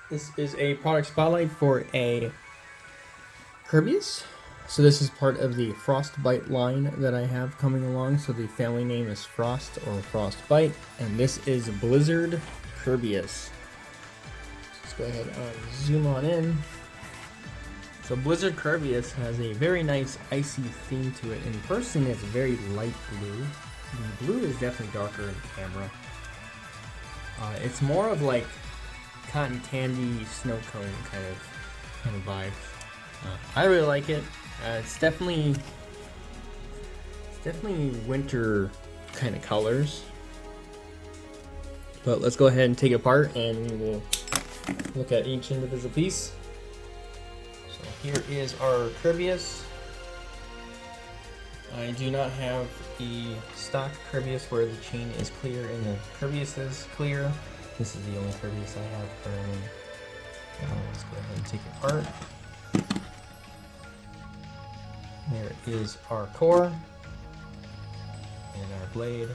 This is a product spotlight for a Kerbeus. So this is part of the FrostBite line that I have coming along. So the family name is Frost or FrostBite, and this is Blizzard Kerbeus. Let's go ahead and zoom on in. So Blizzard Kerbeus has a very nice icy theme to it. In person, it's very light blue. The blue is definitely darker in camera. It's more of like cotton candy snow cone kind of vibe. I really like it. It's definitely winter kind of colors. But let's go ahead and take it apart and we will look at each individual piece. So here is our Kerbeus. I do not have the stock Kerbeus where the chain is clear and the Kerbeus is clear. This is the only Kerbeus I have currently. Let's go ahead and take it apart. There is our core and our blade.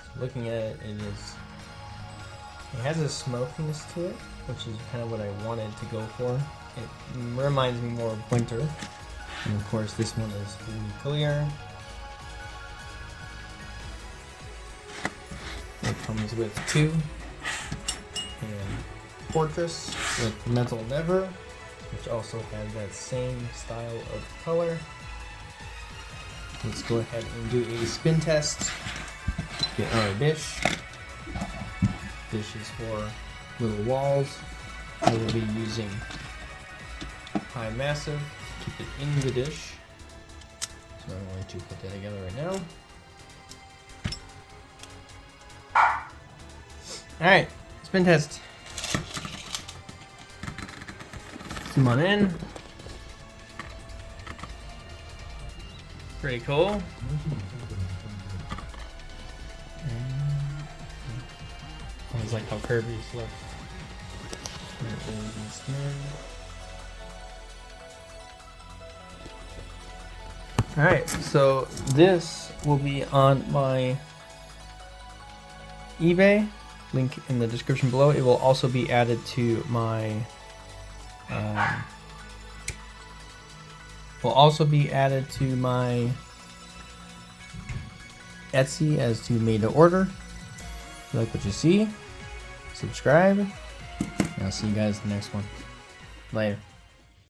So looking at it, it has a smokiness to it, which is kind of what I wanted to go for. It reminds me more of winter. And of course this one is fully clear. It comes with two and Fortress with Metal Never, which also has that same style of color. Let's go ahead and do a spin test. Get our dish. Dish is for little walls. I will be using High Massive to keep it in the dish. So I'm going to put that together right now. Alright, spin test. Zoom on in. Pretty cool. I always like how Kerbeus look. Alright, so this will be on my eBay. Link in the description below. It will also be added to my Etsy as to made to order. If you like what you see, subscribe. And I'll see you guys in the next one. Later.